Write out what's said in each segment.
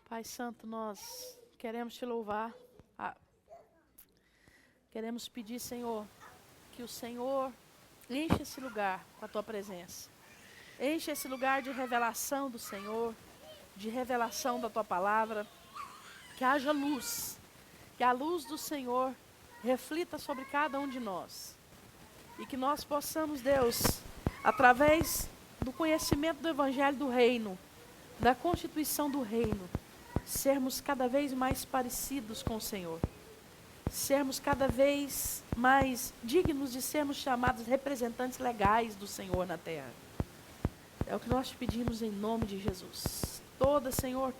Pai Santo, nós queremos te louvar. Queremos pedir, Senhor, que o Senhor enche esse lugar com a tua presença. Enche esse lugar de revelação do Senhor, de revelação da tua palavra. Que haja luz, que a luz do Senhor reflita sobre cada um de nós. E que nós possamos, Deus, através do conhecimento do Evangelho do Reino, da constituição do Reino, sermos cada vez mais parecidos com o Senhor. Sermos cada vez mais dignos de sermos chamados representantes legais do Senhor na terra. É o que nós te pedimos em nome de Jesus. Senhor,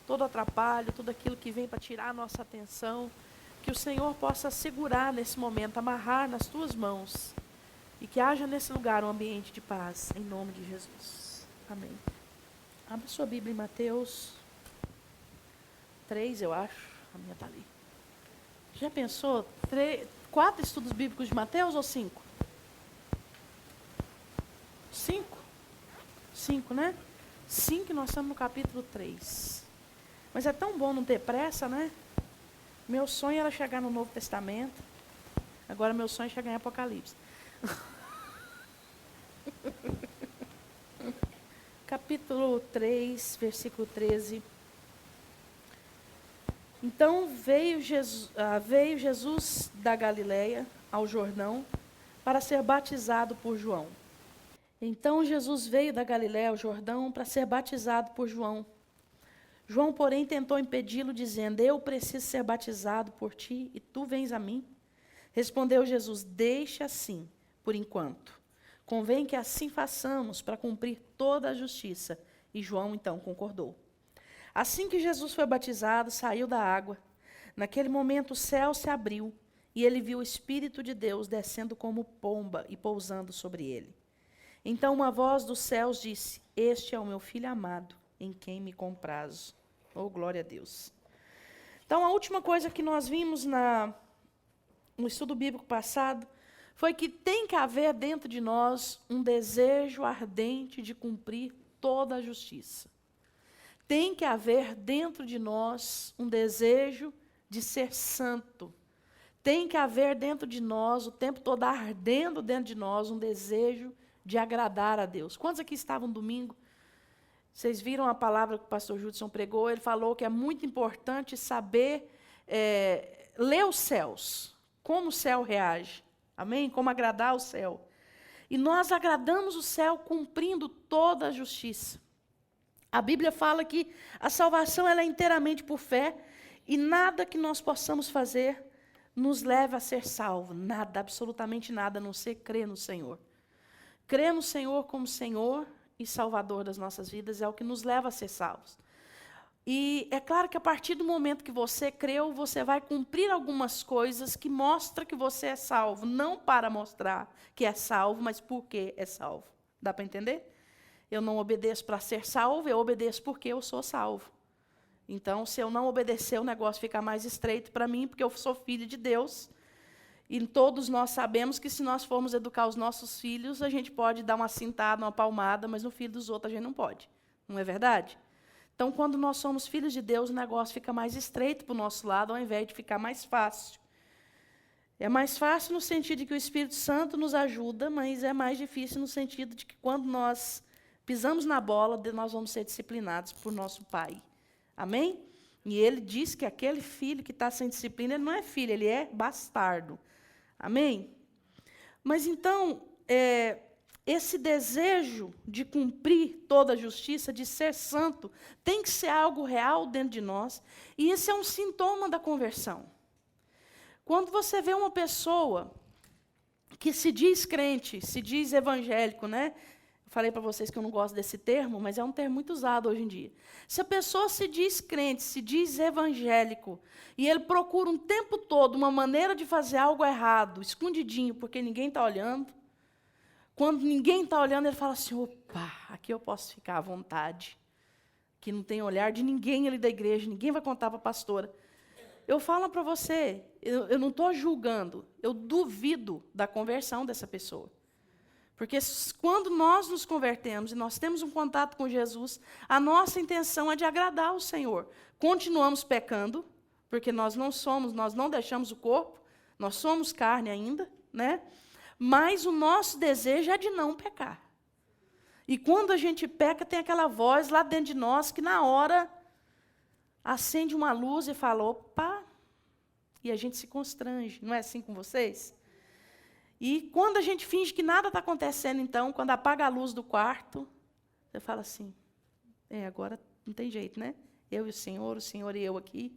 todo atrapalho, tudo aquilo que vem para tirar a nossa atenção, que o Senhor possa segurar nesse momento, amarrar nas tuas mãos, e que haja nesse lugar um ambiente de paz, em nome de Jesus. Amém. Abra sua Bíblia em Mateus 3, eu acho. A minha está ali. Já pensou? 4 estudos bíblicos de Mateus ou 5? 5? 5, né? 5, nós estamos no capítulo 3. Mas é tão bom não ter pressa, né? Meu sonho era chegar no Novo Testamento. Agora meu sonho é chegar em Apocalipse. Capítulo 3, versículo 13. Então veio Jesus da Galileia ao Jordão para ser batizado por João. Então Jesus veio da Galileia ao Jordão para ser batizado por João. João, porém, tentou impedi-lo, dizendo: eu preciso ser batizado por ti, e tu vens a mim? Respondeu Jesus: deixa assim, por enquanto. Convém que assim façamos para cumprir toda a justiça. E João, então, concordou. Assim que Jesus foi batizado, saiu da água. Naquele momento o céu se abriu, e ele viu o Espírito de Deus descendo como pomba e pousando sobre ele. Então uma voz dos céus disse: este é o meu Filho amado, em quem me comprazo. Oh, glória a Deus. Então, a última coisa que nós vimos no estudo bíblico passado foi que tem que haver dentro de nós um desejo ardente de cumprir toda a justiça. Tem que haver dentro de nós um desejo de ser santo. Tem que haver dentro de nós, o tempo todo ardendo dentro de nós, um desejo de agradar a Deus. Quantos aqui estavam domingo? Vocês viram a palavra que o pastor Judson pregou? Ele falou que é muito importante saber ler os céus, como o céu reage. Amém? Como agradar o céu. E nós agradamos o céu cumprindo toda a justiça. A Bíblia fala que a salvação ela é inteiramente por fé, e nada que nós possamos fazer nos leva a ser salvo. Nada, absolutamente nada, a não ser crer no Senhor. Crer no Senhor como Senhor e Salvador das nossas vidas é o que nos leva a ser salvos. E é claro que a partir do momento que você creu, você vai cumprir algumas coisas que mostram que você é salvo. Não para mostrar que é salvo, mas porque é salvo. Dá para entender? Eu não obedeço para ser salvo, eu obedeço porque eu sou salvo. Então, se eu não obedecer, o negócio fica mais estreito para mim, porque eu sou filho de Deus. E todos nós sabemos que se nós formos educar os nossos filhos, a gente pode dar uma cintada, uma palmada, mas no filho dos outros a gente não pode. Não é verdade? Então, quando nós somos filhos de Deus, o negócio fica mais estreito para o nosso lado, ao invés de ficar mais fácil. É mais fácil no sentido de que o Espírito Santo nos ajuda, mas é mais difícil no sentido de que quando nós pisamos na bola, nós vamos ser disciplinados por nosso Pai. Amém? E ele diz que aquele filho que está sem disciplina, ele não é filho, ele é bastardo. Amém? Mas então, esse desejo de cumprir toda a justiça, de ser santo, tem que ser algo real dentro de nós, e esse é um sintoma da conversão. Quando você vê uma pessoa que se diz crente, se diz evangélico, né? Falei para vocês que eu não gosto desse termo, mas é um termo muito usado hoje em dia. Se a pessoa se diz crente, se diz evangélico, e ele procura um tempo todo uma maneira de fazer algo errado, escondidinho, porque ninguém está olhando, quando ninguém está olhando, ele fala assim: opa, aqui eu posso ficar à vontade, que não tem olhar de ninguém ali da igreja, ninguém vai contar para a pastora. Eu falo para você, eu não estou julgando, eu duvido da conversão dessa pessoa. Porque quando nós nos convertemos e nós temos um contato com Jesus, a nossa intenção é de agradar o Senhor. Continuamos pecando, porque nós não deixamos o corpo, nós somos carne ainda, né? Mas o nosso desejo é de não pecar. E quando a gente peca, tem aquela voz lá dentro de nós que na hora acende uma luz e fala, opa, e a gente se constrange. Não é assim com vocês? E quando a gente finge que nada está acontecendo, então, quando apaga a luz do quarto, você fala assim, agora não tem jeito, né? Eu e o Senhor e eu aqui.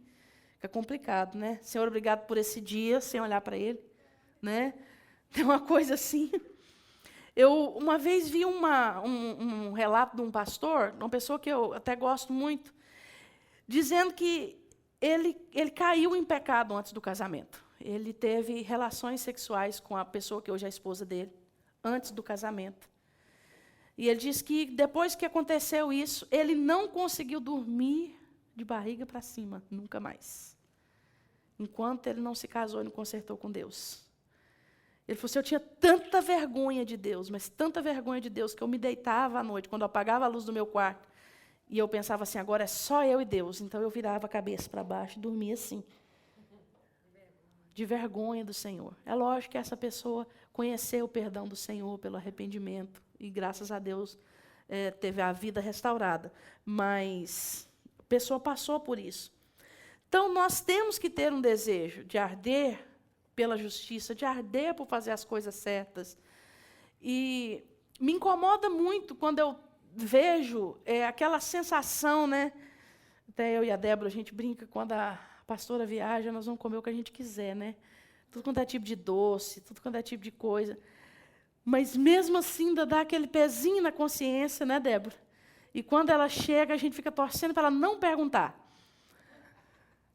Fica complicado, né? Senhor, obrigado por esse dia, sem olhar para ele, né? Tem uma coisa assim. Eu, uma vez, vi um relato de um pastor, uma pessoa que eu até gosto muito, dizendo que ele caiu em pecado antes do casamento. Ele teve relações sexuais com a pessoa que hoje é a esposa dele, antes do casamento. E ele disse que, depois que aconteceu isso, ele não conseguiu dormir de barriga para cima, nunca mais. Enquanto ele não se casou e não consertou com Deus. Ele falou assim, eu tinha tanta vergonha de Deus, mas tanta vergonha de Deus, que eu me deitava à noite, quando eu apagava a luz do meu quarto, e eu pensava assim, agora é só eu e Deus. Então eu virava a cabeça para baixo e dormia assim. De vergonha do Senhor. É lógico que essa pessoa conheceu o perdão do Senhor pelo arrependimento, e graças a Deus teve a vida restaurada. Mas a pessoa passou por isso. Então, nós temos que ter um desejo de arder pela justiça, de arder por fazer as coisas certas. E me incomoda muito quando eu vejo aquela sensação, né? Até eu e a Débora, a gente brinca, quando a pastora viaja, nós vamos comer o que a gente quiser, né? Tudo quanto é tipo de doce, tudo quanto é tipo de coisa. Mas, mesmo assim, ainda dá aquele pezinho na consciência, né, Débora? E quando ela chega, a gente fica torcendo para ela não perguntar.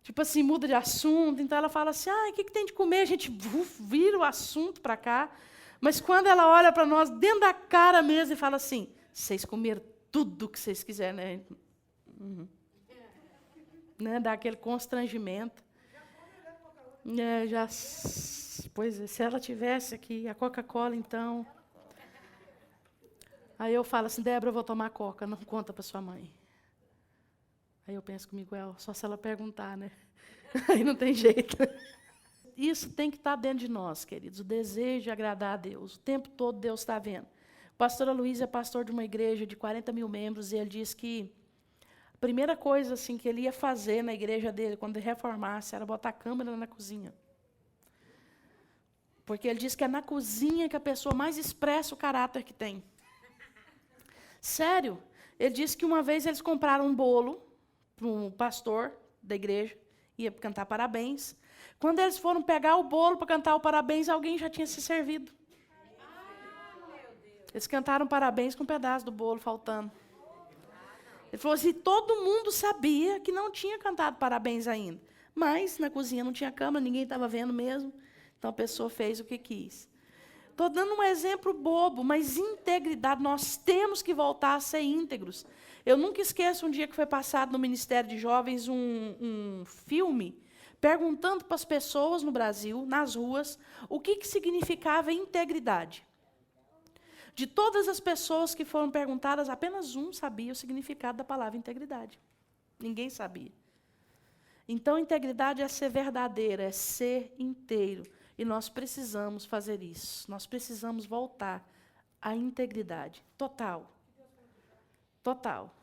Tipo assim, muda de assunto. Então, ela fala assim, o que tem de comer? A gente vira o assunto para cá. Mas, quando ela olha para nós, dentro da cara mesmo, e fala assim, vocês comeram tudo que vocês quiserem, né? Uhum. Né? Dá aquele constrangimento. Pois é, se ela tivesse aqui, a Coca-Cola, então... Aí eu falo assim, Débora, eu vou tomar Coca, não conta para sua mãe. Aí eu penso comigo, só se ela perguntar, né? Aí não tem jeito. Isso tem que estar dentro de nós, queridos, o desejo de agradar a Deus. O tempo todo Deus está vendo. O pastor Aloysio é pastor de uma igreja de 40 mil membros, e ele diz que a primeira coisa assim, que ele ia fazer na igreja dele, quando ele reformasse, era botar a câmera na cozinha. Porque ele diz que é na cozinha que a pessoa mais expressa o caráter que tem. Sério. Ele disse que uma vez eles compraram um bolo para um pastor da igreja, ia cantar parabéns. Quando eles foram pegar o bolo para cantar o parabéns, alguém já tinha se servido. Eles cantaram parabéns com um pedaço do bolo faltando. Ele falou assim, todo mundo sabia que não tinha cantado parabéns ainda. Mas na cozinha não tinha câmera, ninguém estava vendo mesmo. Então a pessoa fez o que quis. Estou dando um exemplo bobo, mas integridade, nós temos que voltar a ser íntegros. Eu nunca esqueço um dia que foi passado no Ministério de Jovens um filme, perguntando para as pessoas no Brasil, nas ruas, o que significava integridade. De todas as pessoas que foram perguntadas, apenas um sabia o significado da palavra integridade. Ninguém sabia. Então, integridade é ser verdadeira, é ser inteiro. E nós precisamos fazer isso. Nós precisamos voltar à integridade total. Total.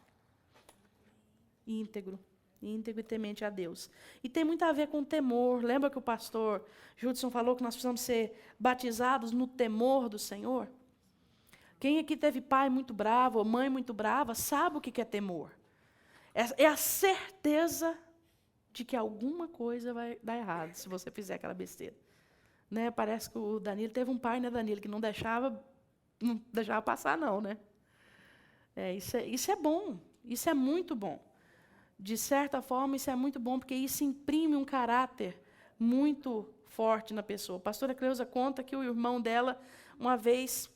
Íntegro. Íntegro e temente a Deus. E tem muito a ver com temor. Lembra que o pastor Judson falou que nós precisamos ser batizados no temor do Senhor? Quem aqui teve pai muito bravo ou mãe muito brava, sabe o que é temor. É a certeza de que alguma coisa vai dar errado se você fizer aquela besteira. Né? Parece que o Danilo teve um pai, né, Danilo, que não deixava passar, não, né? Isso é bom, isso é muito bom. De certa forma, isso é muito bom, porque isso imprime um caráter muito forte na pessoa. A pastora Cleusa conta que o irmão dela, uma vez,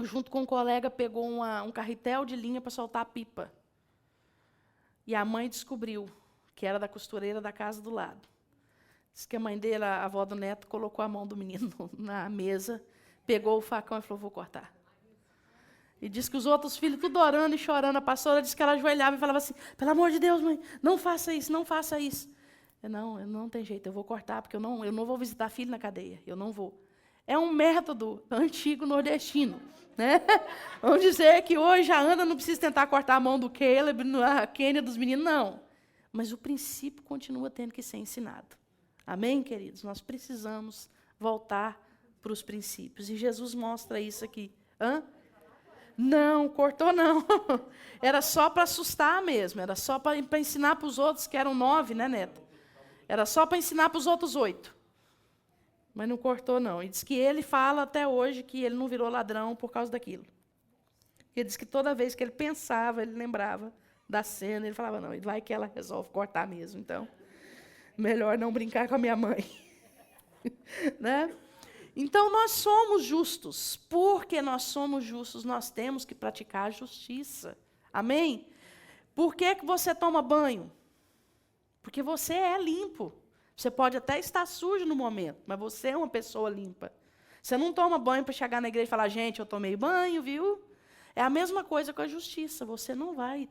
junto com um colega, pegou um carretel de linha para soltar a pipa. E a mãe descobriu que era da costureira da casa do lado. Diz que a mãe dele, a avó do neto, colocou a mão do menino na mesa, pegou o facão e falou, vou cortar. E diz que os outros filhos tudo orando e chorando. A pastora disse que ela ajoelhava e falava assim, pelo amor de Deus, mãe, não faça isso, não faça isso. Não tem jeito, eu vou cortar, porque eu não vou visitar filho na cadeia, eu não vou. É um método antigo nordestino, né? Vamos dizer que hoje a Ana não precisa tentar cortar a mão do Caleb, a Kênia dos meninos, não. Mas o princípio continua tendo que ser ensinado. Amém, queridos? Nós precisamos voltar para os princípios. E Jesus mostra isso aqui. Não, cortou não. Era só para assustar mesmo, era só para ensinar para os outros, que eram 9, né, Neto? Era só para ensinar para os outros 8. Mas não cortou, não. E diz que ele fala até hoje que ele não virou ladrão por causa daquilo. Ele diz que toda vez que ele pensava, ele lembrava da cena, ele falava, não, vai que ela resolve cortar mesmo, então, melhor não brincar com a minha mãe. Né? Então, nós somos justos. Porque nós somos justos, nós temos que praticar a justiça. Amém? Por que você toma banho? Porque você é limpo. Você pode até estar sujo no momento, mas você é uma pessoa limpa. Você não toma banho para chegar na igreja e falar, gente, eu tomei banho, viu? É a mesma coisa com a justiça. Você não vai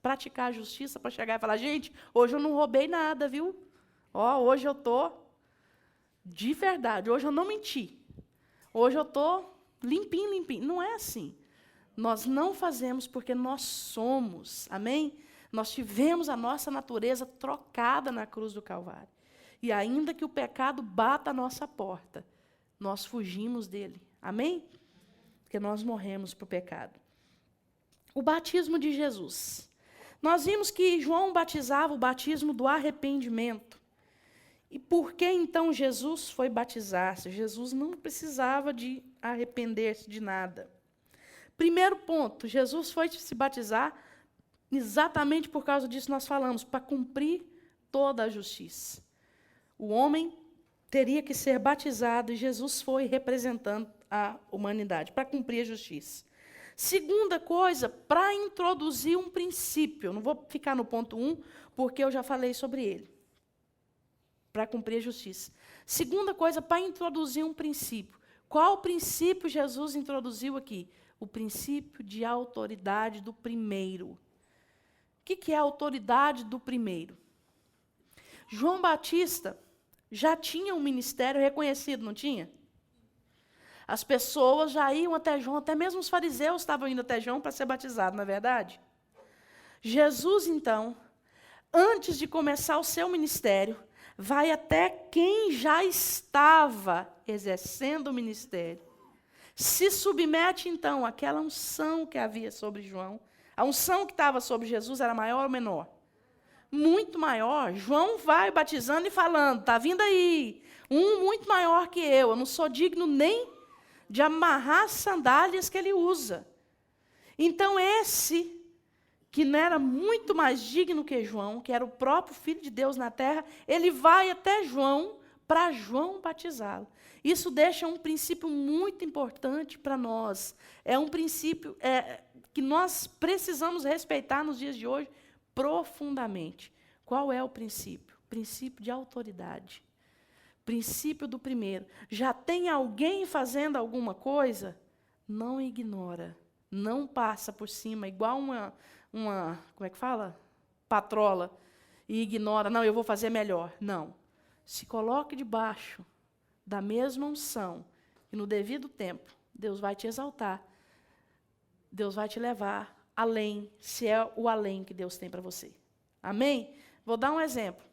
praticar a justiça para chegar e falar, gente, hoje eu não roubei nada, viu? Hoje eu estou de verdade, hoje eu não menti. Hoje eu estou limpinho, limpinho. Não é assim. Nós não fazemos porque nós somos. Amém? Nós tivemos a nossa natureza trocada na cruz do Calvário. E ainda que o pecado bata a nossa porta, nós fugimos dele. Amém? Porque nós morremos para o pecado. O batismo de Jesus. Nós vimos que João batizava o batismo do arrependimento. E por que então Jesus foi batizar-se? Jesus não precisava de arrepender-se de nada. Primeiro ponto, Jesus foi se batizar exatamente por causa disso nós falamos, para cumprir toda a justiça. O homem teria que ser batizado e Jesus foi representando a humanidade, para cumprir a justiça. Segunda coisa, para introduzir um princípio. Eu não vou ficar no ponto 1, porque eu já falei sobre ele. Para cumprir a justiça. Segunda coisa, para introduzir um princípio. Qual princípio Jesus introduziu aqui? O princípio de autoridade do primeiro. O que é a autoridade do primeiro? João Batista já tinha um ministério reconhecido, não tinha? As pessoas já iam até João, até mesmo os fariseus estavam indo até João para ser batizado, não é verdade? Jesus, então, antes de começar o seu ministério, vai até quem já estava exercendo o ministério. Se submete, então, àquela unção que havia sobre João. A unção que estava sobre Jesus era maior ou menor? Muito maior. João vai batizando e falando, está vindo aí, um muito maior que eu não sou digno nem de amarrar as sandálias que ele usa. Então, esse que não era muito mais digno que João, que era o próprio Filho de Deus na terra, ele vai até João, para João batizá-lo. Isso deixa um princípio muito importante para nós. É um princípio que nós precisamos respeitar nos dias de hoje profundamente. Qual é o princípio? Princípio de autoridade. Princípio do primeiro. Já tem alguém fazendo alguma coisa? Não ignora. Não passa por cima, igual uma como é que fala? Patrola. E ignora, não, eu vou fazer melhor. Não. Se coloque debaixo da mesma unção e no devido tempo, Deus vai te exaltar. Deus vai te levar além, se é o além que Deus tem para você. Amém? Vou dar um exemplo.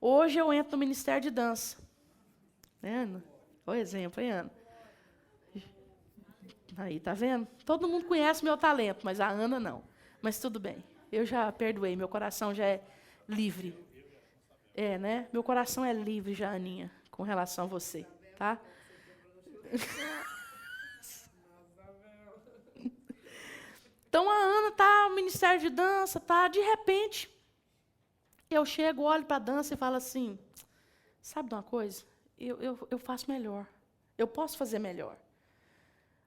Hoje eu entro no Ministério de Dança. Ana? Olha o exemplo, hein, Ana? Aí, tá vendo? Todo mundo conhece meu talento, mas a Ana não. Mas tudo bem. Eu já perdoei, meu coração já é livre. É, né? Meu coração é livre já, Aninha, com relação a você, tá? Então, a Ana está no Ministério de Dança, tá? De repente, eu chego, olho para a dança e falo assim, sabe de uma coisa? Eu faço melhor. Eu posso fazer melhor.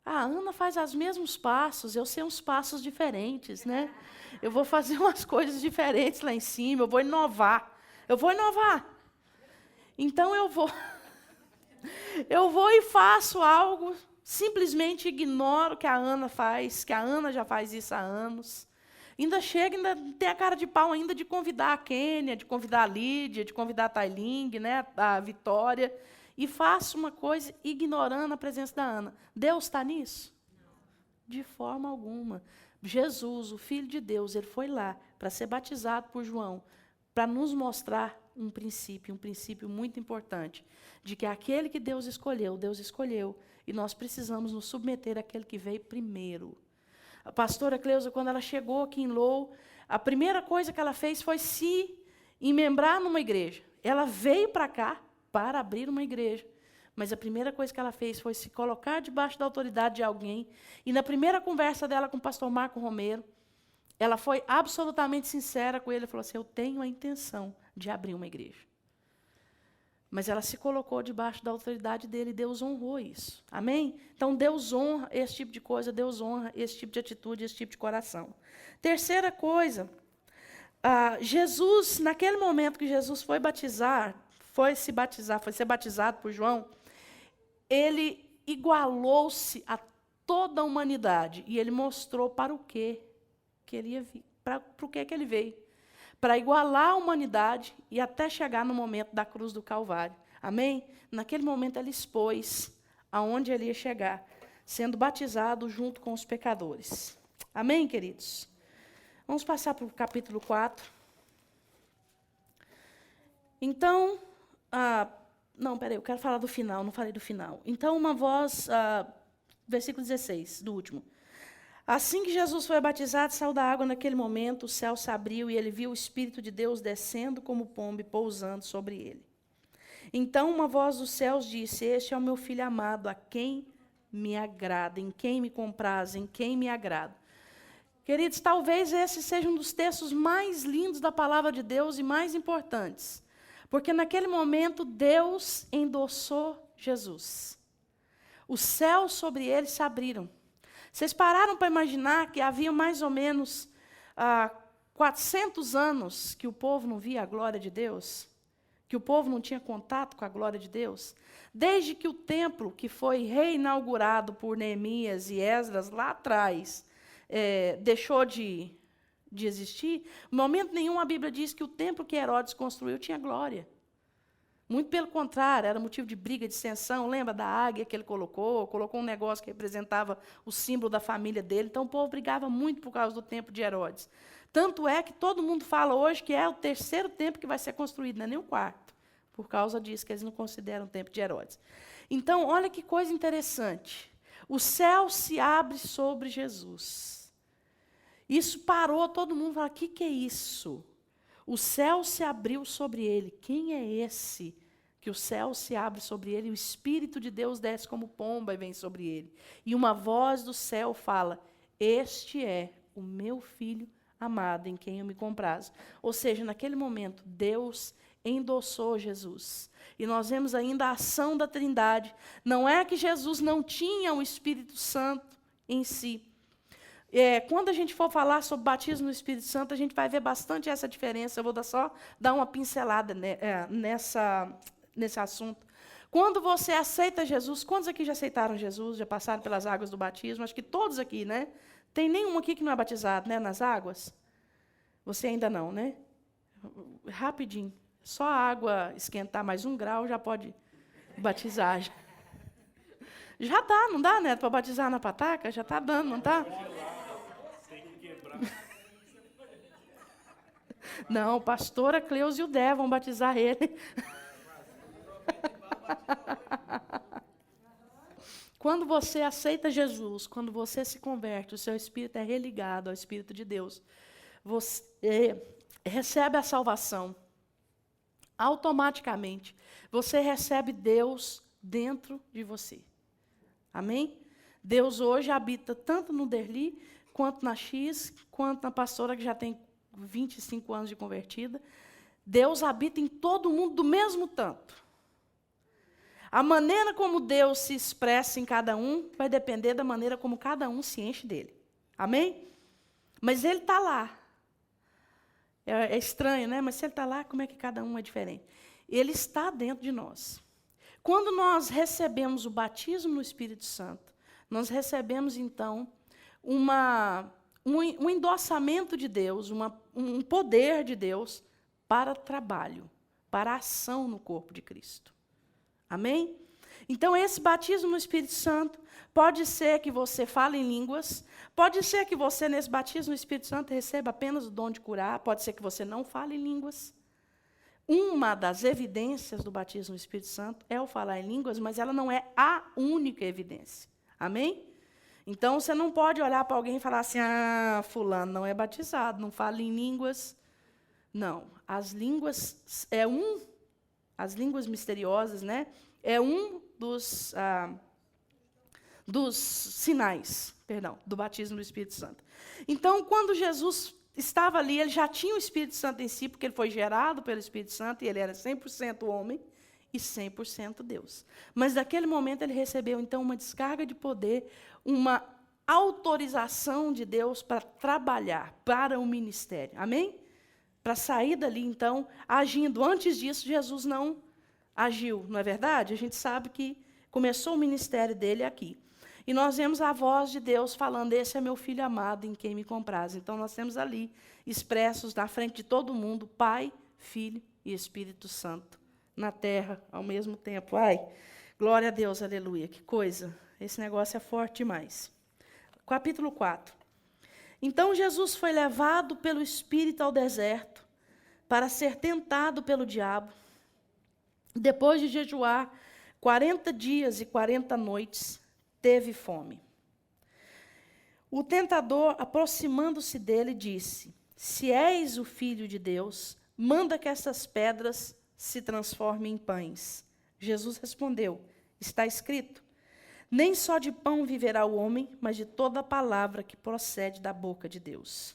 A Ana faz os mesmos passos, eu sei uns passos diferentes, né? Eu vou fazer umas coisas diferentes lá em cima, eu vou inovar. Então, eu vou e faço algo simplesmente ignora o que a Ana faz, que a Ana já faz isso há anos. Ainda chega, ainda tem a cara de pau ainda de convidar a Kênia, de convidar a Lídia, de convidar a Tailing, né, a Vitória, e faça uma coisa ignorando a presença da Ana. Deus está nisso? De forma alguma. Jesus, o Filho de Deus, ele foi lá para ser batizado por João, para nos mostrar um princípio muito importante, de que aquele que Deus escolheu, e nós precisamos nos submeter àquele que veio primeiro. A pastora Cleusa, quando ela chegou aqui em Lowell, a primeira coisa que ela fez foi se embembrar numa igreja. Ela veio para cá para abrir uma igreja. Mas a primeira coisa que ela fez foi se colocar debaixo da autoridade de alguém. E na primeira conversa dela com o pastor Marco Romero, ela foi absolutamente sincera com ele. Ela falou assim, eu tenho a intenção de abrir uma igreja. Mas ela se colocou debaixo da autoridade dele e Deus honrou isso. Amém? Então, Deus honra esse tipo de coisa, Deus honra esse tipo de atitude, esse tipo de coração. Terceira coisa, Jesus, naquele momento que Jesus foi ser batizado por João, ele igualou-se a toda a humanidade e ele mostrou para o que ele ia vir, para o que ele veio. Para igualar a humanidade e até chegar no momento da cruz do Calvário. Amém? Naquele momento ele expôs aonde ele ia chegar, sendo batizado junto com os pecadores. Amém, queridos? Vamos passar para o capítulo 4. Então, eu quero falar do final, não falei do final. Então, uma voz, versículo 16, do último. Assim que Jesus foi batizado, saiu da água naquele momento, o céu se abriu e ele viu o Espírito de Deus descendo como pomba e pousando sobre ele. Então uma voz dos céus disse, este é o meu filho amado, a quem me agrada, em quem me compraz, em quem me agrada. Queridos, talvez esse seja um dos textos mais lindos da palavra de Deus e mais importantes. Porque naquele momento Deus endossou Jesus. Os céus sobre ele se abriram. Vocês pararam para imaginar que havia mais ou menos 400 anos que o povo não via a glória de Deus? Que o povo não tinha contato com a glória de Deus? Desde que o templo, que foi reinaugurado por Neemias e Esdras lá atrás, deixou de existir, em momento nenhum a Bíblia diz que o templo que Herodes construiu tinha glória. Muito pelo contrário, era motivo de briga, de dissensão. Lembra da águia que ele colocou um negócio que representava o símbolo da família dele. Então, o povo brigava muito por causa do templo de Herodes. Tanto é que todo mundo fala hoje que é o terceiro templo que vai ser construído, não é nem o quarto. Por causa disso, que eles não consideram o templo de Herodes. Então, olha que coisa interessante. O céu se abre sobre Jesus. Isso parou, todo mundo fala, o que é isso? O céu se abriu sobre ele. Quem é esse que o céu se abre sobre ele e o Espírito de Deus desce como pomba e vem sobre ele? E uma voz do céu fala, este é o meu filho amado, em quem eu me comprazo. Ou seja, naquele momento, Deus endossou Jesus. E nós vemos ainda a ação da Trindade. Não é que Jesus não tinha o Espírito Santo em si. Quando a gente for falar sobre batismo no Espírito Santo, a gente vai ver bastante essa diferença. Eu vou só dar uma pincelada nesse assunto. Quando você aceita Jesus, quantos aqui já aceitaram Jesus, já passaram pelas águas do batismo? Acho que todos aqui, né? Tem nenhum aqui que não é batizado, né, nas águas? Você ainda não, né? Rapidinho. Só a água esquentar mais 1 grau já pode batizar. Já dá, não dá, Neto, para batizar na pataca? Já está dando, não está? Não, pastora Cleusa e o Dé vão batizar ele. Quando você aceita Jesus, quando você se converte, o seu espírito é religado ao Espírito de Deus. Você recebe a salvação. Automaticamente, você recebe Deus dentro de você. Amém? Deus hoje habita tanto no Derli, quanto na X, quanto na pastora que já tem 25 anos de convertida. Deus habita em todo mundo do mesmo tanto. A maneira como Deus se expressa em cada um vai depender da maneira como cada um se enche dele. Amém? Mas ele está lá. É estranho, né? Mas se ele está lá, como é que cada um é diferente? Ele está dentro de nós. Quando nós recebemos o batismo no Espírito Santo, nós recebemos, então, um endossamento de Deus, um poder de Deus para trabalho, para ação no corpo de Cristo. Amém? Então, esse batismo no Espírito Santo, pode ser que você fale em línguas, pode ser que você, nesse batismo no Espírito Santo, receba apenas o dom de curar, pode ser que você não fale em línguas. Uma das evidências do batismo no Espírito Santo é o falar em línguas, mas ela não é a única evidência. Amém? Então, você não pode olhar para alguém e falar assim, fulano não é batizado, não fala em línguas. Não, as línguas as línguas misteriosas, né, é um dos sinais, do batismo do Espírito Santo. Então, quando Jesus estava ali, ele já tinha o Espírito Santo em si, porque ele foi gerado pelo Espírito Santo, e ele era 100% homem e 100% Deus. Mas, naquele momento, ele recebeu, então, uma descarga de poder, uma autorização de Deus para trabalhar para o ministério. Amém? Para sair dali, então, agindo. Antes disso, Jesus não agiu, não é verdade? A gente sabe que começou o ministério dele aqui. E nós vemos a voz de Deus falando, esse é meu filho amado, em quem me compraz. Então, nós temos ali, expressos na frente de todo mundo, Pai, Filho e Espírito Santo, na terra, ao mesmo tempo. Ai, glória a Deus, aleluia, que coisa. Esse negócio é forte demais. Capítulo 4. Então, Jesus foi levado pelo Espírito ao deserto, para ser tentado pelo diabo. Depois de jejuar 40 dias e 40 noites, teve fome. O tentador, aproximando-se dele, disse, se és o Filho de Deus, manda que essas pedras se transformem em pães. Jesus respondeu, está escrito, nem só de pão viverá o homem, mas de toda palavra que procede da boca de Deus.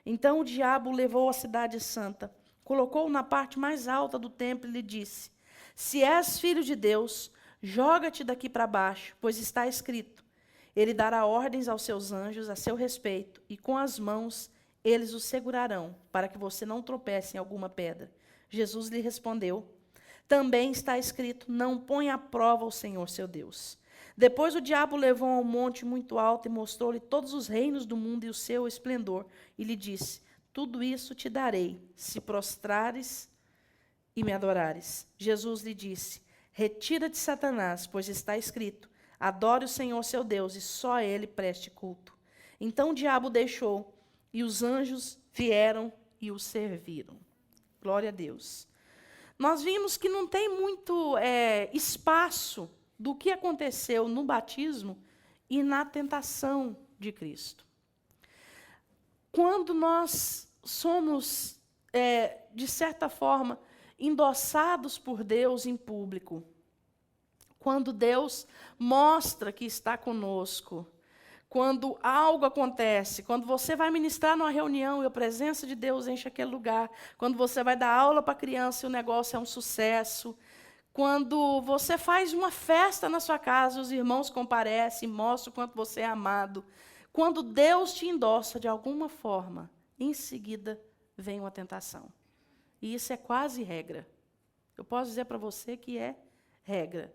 Então o diabo o levou à cidade santa, colocou-o na parte mais alta do templo e lhe disse, se és filho de Deus, joga-te daqui para baixo, pois está escrito, ele dará ordens aos seus anjos a seu respeito, e com as mãos eles o segurarão, para que você não tropece em alguma pedra. Jesus lhe respondeu, também está escrito, não ponha à prova o Senhor seu Deus. Depois o diabo o levou a um monte muito alto e mostrou-lhe todos os reinos do mundo e o seu esplendor, e lhe disse, tudo isso te darei, se prostrares e me adorares. Jesus lhe disse, retira-te, Satanás, pois está escrito, adore o Senhor seu Deus e só a ele preste culto. Então o diabo deixou, e os anjos vieram e o serviram. Glória a Deus. Nós vimos que não tem muito espaço do que aconteceu no batismo e na tentação de Cristo. Quando nós somos, de certa forma, endossados por Deus em público, quando Deus mostra que está conosco, quando algo acontece, quando você vai ministrar numa reunião e a presença de Deus enche aquele lugar, quando você vai dar aula para a criança e o negócio é um sucesso, quando você faz uma festa na sua casa, os irmãos comparecem, mostram o quanto você é amado, quando Deus te endossa de alguma forma, em seguida vem uma tentação. E isso é quase regra. Eu posso dizer para você que é regra.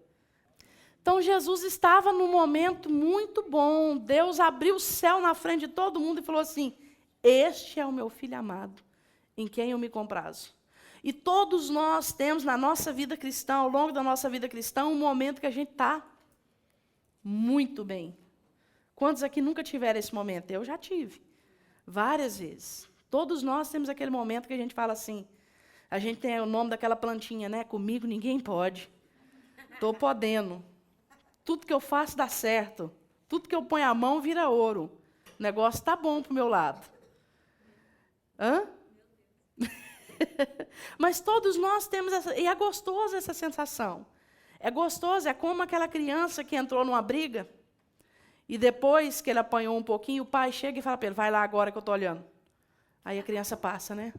Então, Jesus estava num momento muito bom. Deus abriu o céu na frente de todo mundo e falou assim, este é o meu filho amado, em quem eu me comprazo. E todos nós temos na nossa vida cristã, ao longo da nossa vida cristã, um momento que a gente está muito bem. Quantos aqui nunca tiveram esse momento? Eu já tive, várias vezes. Todos nós temos aquele momento que a gente fala assim, a gente tem o nome daquela plantinha, né? Comigo ninguém pode. Estou podendo. Tudo que eu faço dá certo. Tudo que eu ponho a mão vira ouro. O negócio está bom para o meu lado. Hã? Mas todos nós temos essa... E é gostoso essa sensação. É gostoso, é como aquela criança que entrou numa briga e depois que ele apanhou um pouquinho, o pai chega e fala para ele, vai lá agora que eu estou olhando. Aí a criança passa, né?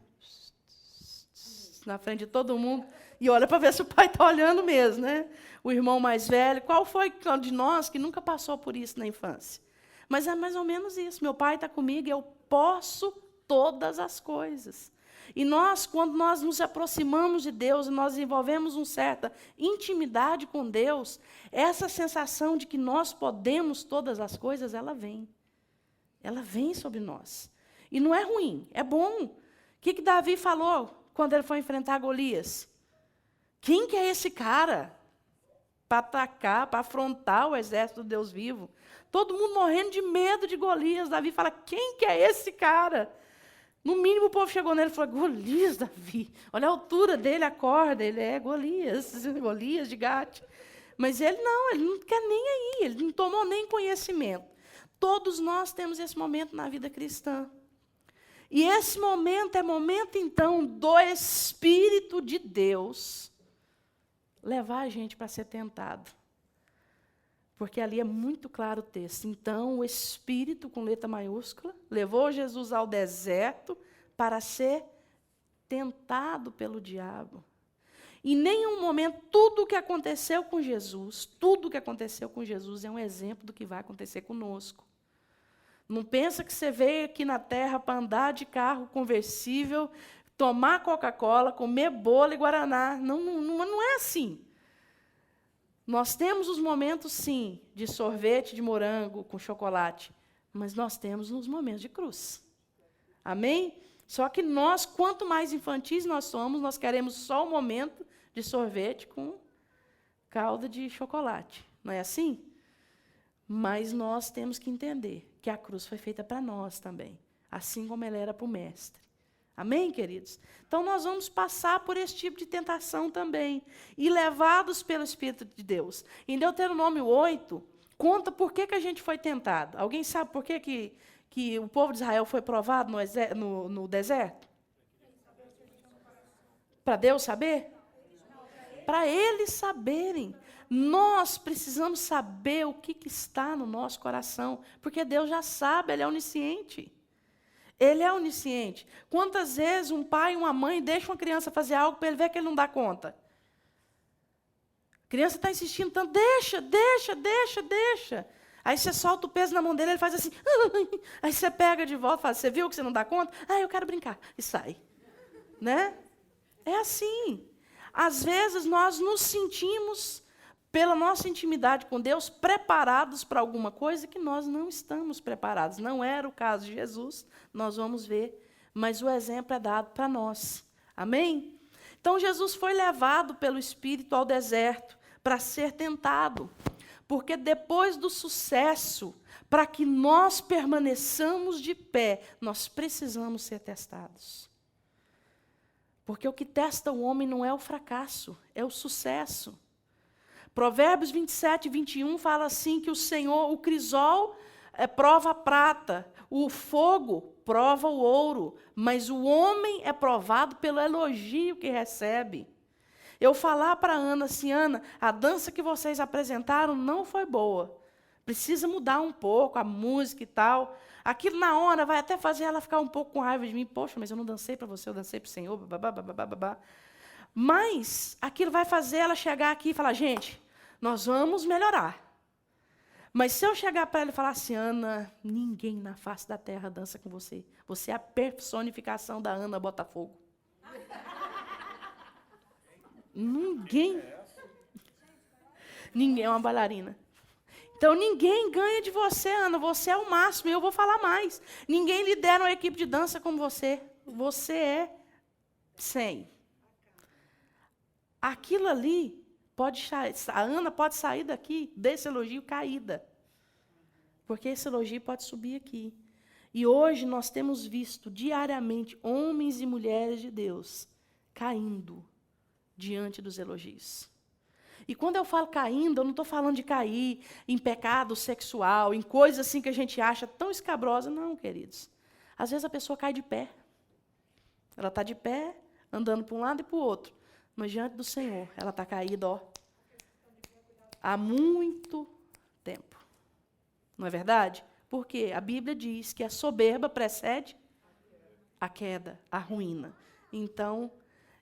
Na frente de todo mundo, e olha para ver se o pai está olhando mesmo, né? O irmão mais velho, qual foi de nós que nunca passou por isso na infância? Mas é mais ou menos isso, meu pai está comigo e eu posso todas as coisas. E quando nós nos aproximamos de Deus, nós desenvolvemos uma certa intimidade com Deus, essa sensação de que nós podemos todas as coisas, ela vem. Ela vem sobre nós. E não é ruim, é bom. O que Davi falou quando ele foi enfrentar Golias? Quem que é esse cara para atacar, para afrontar o exército do Deus vivo? Todo mundo morrendo de medo de Golias. Davi fala, quem que é esse cara? No mínimo o povo chegou nele e falou, Golias, Davi, olha a altura dele, a corda, ele é Golias, Golias de Gate. Mas ele não quer nem aí, ele não tomou nem conhecimento. Todos nós temos esse momento na vida cristã. E esse momento é momento, então, do Espírito de Deus levar a gente para ser tentado. Porque ali é muito claro o texto. Então, o Espírito, com letra maiúscula, levou Jesus ao deserto para ser tentado pelo diabo. Em nenhum momento, tudo o que aconteceu com Jesus é um exemplo do que vai acontecer conosco. Não pensa que você veio aqui na terra para andar de carro conversível, tomar Coca-Cola, comer bolo e guaraná. Não é assim. Nós temos os momentos, sim, de sorvete de morango com chocolate, mas nós temos os momentos de cruz. Amém? Só que nós, quanto mais infantis nós somos, nós queremos só o momento de sorvete com calda de chocolate. Não é assim? Mas nós temos que entender que a cruz foi feita para nós também, assim como ela era para o mestre. Amém, queridos? Então, nós vamos passar por esse tipo de tentação também, e levados pelo Espírito de Deus. Em Deuteronômio 8, conta por que a gente foi tentado. Alguém sabe por que o povo de Israel foi provado no deserto? Para Deus saber? Para eles saberem. Nós precisamos saber o que está no nosso coração, porque Deus já sabe, Ele é onisciente. Ele é onisciente. Quantas vezes um pai e uma mãe deixam uma criança fazer algo para ele ver que ele não dá conta? A criança está insistindo tanto, deixa. Aí você solta o peso na mão dele, ele faz assim, aí você pega de volta e fala, você viu que você não dá conta? Eu quero brincar. E sai. Né? É assim. Às vezes nós nos sentimos, pela nossa intimidade com Deus, preparados para alguma coisa que nós não estamos preparados. Não era o caso de Jesus, nós vamos ver, mas o exemplo é dado para nós. Amém? Então, Jesus foi levado pelo Espírito ao deserto para ser tentado, porque depois do sucesso, para que nós permaneçamos de pé, nós precisamos ser testados. Porque o que testa o homem não é o fracasso, é o sucesso. Provérbios 27 e 21 fala assim que o crisol prova a prata, o fogo prova o ouro, mas o homem é provado pelo elogio que recebe. Eu falar para a Ana assim, Ana, a dança que vocês apresentaram não foi boa. Precisa mudar um pouco a música e tal. Aquilo na hora vai até fazer ela ficar um pouco com raiva de mim. Poxa, mas eu não dancei para você, eu dancei para o Senhor. Babá. Mas aquilo vai fazer ela chegar aqui e falar, gente, nós vamos melhorar. Mas se eu chegar para ela e falar assim, Ana, ninguém na face da terra dança com você. Você é a personificação da Ana Botafogo. Ninguém é uma bailarina. Então, ninguém ganha de você, Ana. Você é o máximo, e eu vou falar mais. Ninguém lidera uma equipe de dança como você. Você é 100. Aquilo ali, a Ana pode sair daqui, desse elogio, caída. Porque esse elogio pode subir aqui. E hoje nós temos visto diariamente homens e mulheres de Deus caindo diante dos elogios. E quando eu falo caindo, eu não estou falando de cair em pecado sexual, em coisas assim que a gente acha tão escabrosa. Não, queridos. Às vezes a pessoa cai de pé. Ela está de pé, andando para um lado e para o outro. Mas diante do Senhor, ela está caída, há muito tempo. Não é verdade? Porque a Bíblia diz que a soberba precede a queda, a ruína. Então,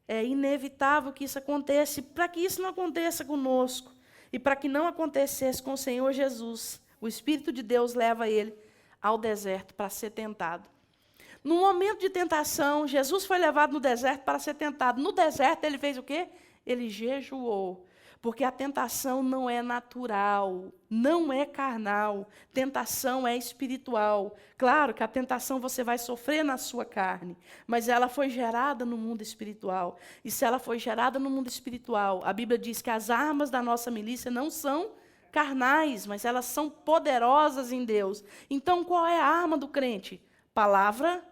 é inevitável que isso aconteça. Para que isso não aconteça conosco, e para que não acontecesse com o Senhor Jesus, o Espírito de Deus leva ele ao deserto para ser tentado. No momento de tentação, Jesus foi levado no deserto para ser tentado. No deserto, ele fez o quê? Ele jejuou. Porque a tentação não é natural, não é carnal. Tentação é espiritual. Claro que a tentação você vai sofrer na sua carne, mas ela foi gerada no mundo espiritual. E se ela foi gerada no mundo espiritual, a Bíblia diz que as armas da nossa milícia não são carnais, mas elas são poderosas em Deus. Então, qual é a arma do crente? Palavra,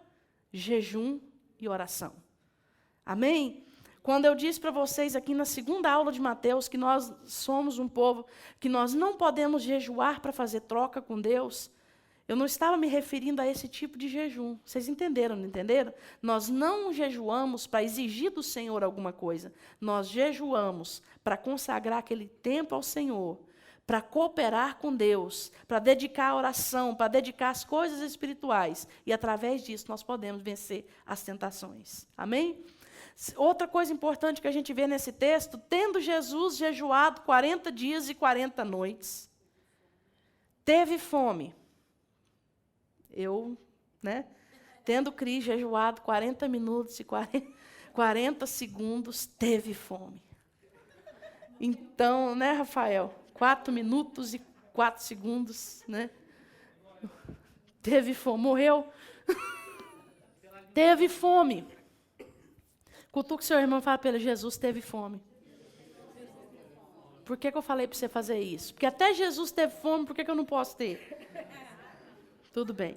jejum e oração. Amém? Quando eu disse para vocês aqui na segunda aula de Mateus que nós somos um povo, que nós não podemos jejuar para fazer troca com Deus, eu não estava me referindo a esse tipo de jejum. Vocês entenderam, não entenderam? Nós não jejuamos para exigir do Senhor alguma coisa. Nós jejuamos para consagrar aquele tempo ao Senhor, para cooperar com Deus, para dedicar a oração, para dedicar as coisas espirituais. E através disso nós podemos vencer as tentações. Amém? Outra coisa importante que a gente vê nesse texto, tendo Jesus jejuado 40 dias e 40 noites, teve fome. Tendo Cris jejuado 40 minutos e 40 segundos, teve fome. Então, Rafael? 4 minutos e 4 segundos, Teve fome, morreu. Teve fome. Cutuca o seu irmão e fala para ele, Jesus teve fome. Por que eu falei para você fazer isso? Porque até Jesus teve fome, por que eu não posso ter? Tudo bem.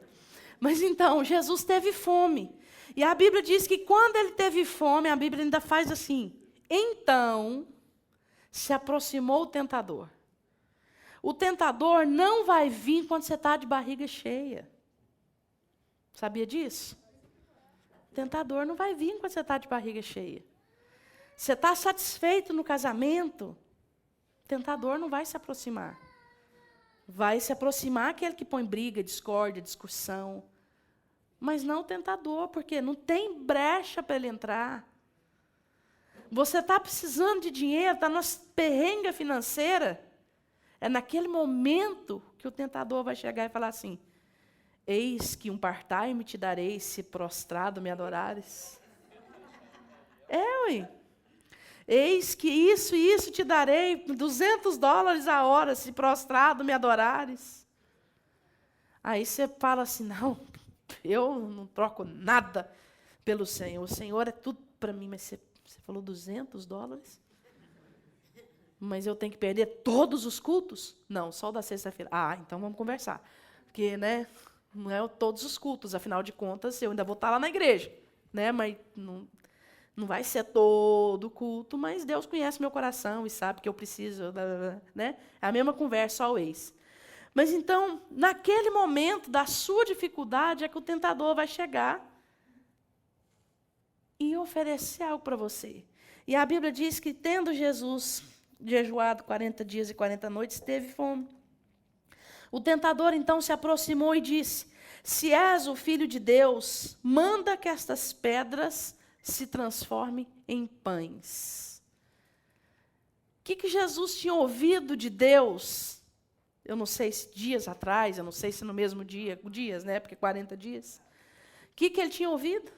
Mas então, Jesus teve fome. E a Bíblia diz que quando ele teve fome, a Bíblia ainda faz assim. Então, se aproximou o tentador. O tentador não vai vir quando você está de barriga cheia. Sabia disso? O tentador não vai vir quando você está de barriga cheia. Você está satisfeito no casamento, o tentador não vai se aproximar. Vai se aproximar aquele que põe briga, discórdia, discussão. Mas não o tentador, porque não tem brecha para ele entrar. Você está precisando de dinheiro, está numa perrenga financeira. É naquele momento que o tentador vai chegar e falar assim, eis que um part-time te darei, se prostrado me adorares. Ué. Eis que isso e isso te darei, $200 a hora, se prostrado me adorares. Aí você fala assim, não, eu não troco nada pelo Senhor. O Senhor é tudo para mim, mas você falou $200? Mas eu tenho que perder todos os cultos? Não, só o da sexta-feira. Então vamos conversar. Porque, não é todos os cultos, afinal de contas, eu ainda vou estar lá na igreja. Mas não vai ser todo culto, mas Deus conhece meu coração e sabe que eu preciso. É a mesma conversa, always. Mas então, naquele momento da sua dificuldade, é que o tentador vai chegar e oferecer algo para você. E a Bíblia diz que, tendo Jesus jejuado 40 dias e 40 noites, teve fome. O tentador, então, se aproximou e disse, se és o Filho de Deus, manda que estas pedras se transformem em pães. O que Jesus tinha ouvido de Deus? Eu não sei se dias atrás, eu não sei se no mesmo dia, dias, porque 40 dias. O que ele tinha ouvido?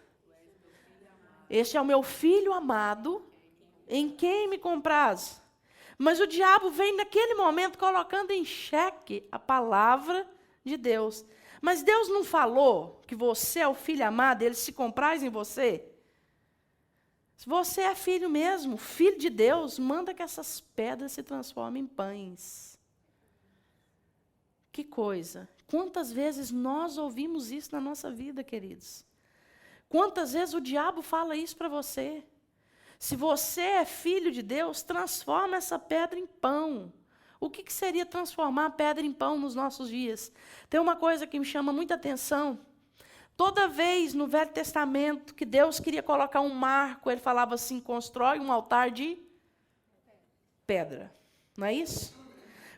Este é o meu filho amado, em quem me compraz. Mas o diabo vem naquele momento colocando em xeque a palavra de Deus. Mas Deus não falou que você é o filho amado, ele se compraz em você? Se você é filho mesmo, filho de Deus, manda que essas pedras se transformem em pães. Que coisa. Quantas vezes nós ouvimos isso na nossa vida, queridos? Quantas vezes o diabo fala isso para você? Se você é filho de Deus, transforma essa pedra em pão. O que seria transformar a pedra em pão nos nossos dias? Tem uma coisa que me chama muita atenção. Toda vez no Velho Testamento que Deus queria colocar um marco, ele falava assim, constrói um altar de pedra. Não é isso?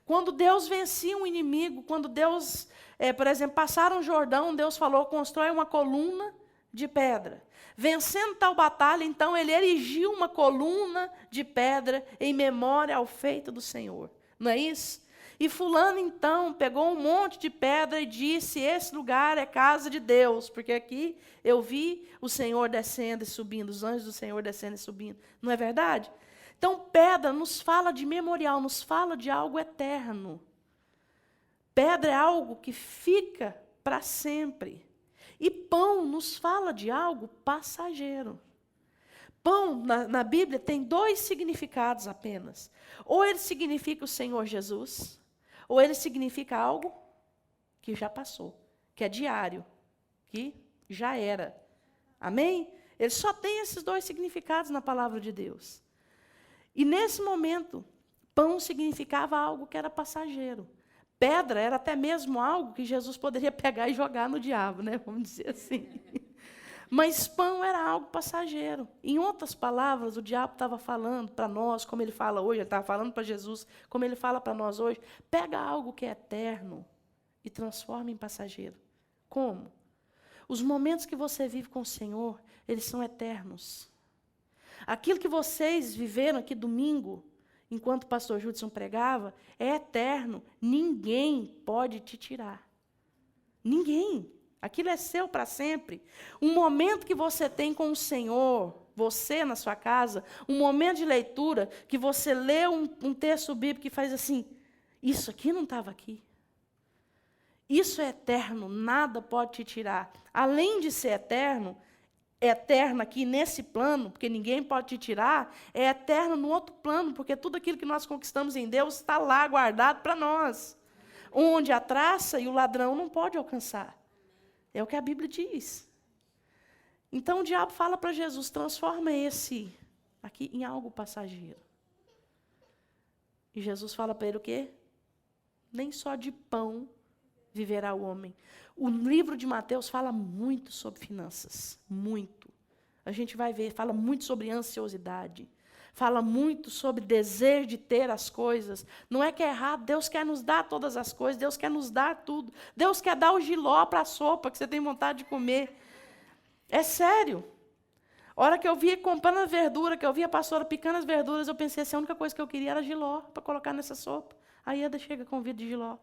Quando Deus vencia um inimigo, quando Deus, por exemplo, passaram o Jordão, Deus falou, constrói uma coluna de pedra. Vencendo tal batalha, então, ele erigiu uma coluna de pedra em memória ao feito do Senhor. Não é isso? E fulano, então, pegou um monte de pedra e disse, esse lugar é casa de Deus, porque aqui eu vi o Senhor descendo e subindo, os anjos do Senhor descendo e subindo. Não é verdade? Então, pedra nos fala de memorial, nos fala de algo eterno. Pedra é algo que fica para sempre. E pão nos fala de algo passageiro. Pão, na Bíblia, tem 2 significados apenas. Ou ele significa o Senhor Jesus, ou ele significa algo que já passou, que é diário, que já era. Amém? Ele só tem esses 2 significados na palavra de Deus. E nesse momento, pão significava algo que era passageiro. Pedra era até mesmo algo que Jesus poderia pegar e jogar no diabo, né? Vamos dizer assim. Mas pão era algo passageiro. Em outras palavras, o diabo estava falando para nós, como ele fala hoje, ele estava falando para Jesus, como ele fala para nós hoje, pega algo que é eterno e transforma em passageiro. Como? Os momentos que você vive com o Senhor, eles são eternos. Aquilo que vocês viveram aqui domingo, enquanto o pastor Judson pregava, é eterno. Ninguém pode te tirar. Ninguém. Aquilo é seu para sempre. Um momento que você tem com o Senhor, você na sua casa, um momento de leitura, que você lê um texto bíblico que faz assim, isso aqui não estava aqui. Isso é eterno, nada pode te tirar. Além de ser eterno aqui nesse plano, porque ninguém pode te tirar, é eterno no outro plano, porque tudo aquilo que nós conquistamos em Deus está lá guardado para nós. Onde a traça e o ladrão não pode alcançar. É o que a Bíblia diz. Então o diabo fala para Jesus, transforma esse aqui em algo passageiro. E Jesus fala para ele o quê? Nem só de pão viverá o homem. O livro de Mateus fala muito sobre finanças, muito. A gente vai ver, fala muito sobre ansiosidade. Fala muito sobre desejo de ter as coisas. Não é que é errado, Deus quer nos dar todas as coisas, Deus quer nos dar tudo. Deus quer dar o jiló para a sopa que você tem vontade de comer. É sério. A hora que eu via comprando a verdura, que eu via a pastora picando as verduras, eu pensei assim, a única coisa que eu queria era jiló para colocar nessa sopa. Aí Ada chega com o vidro de jiló.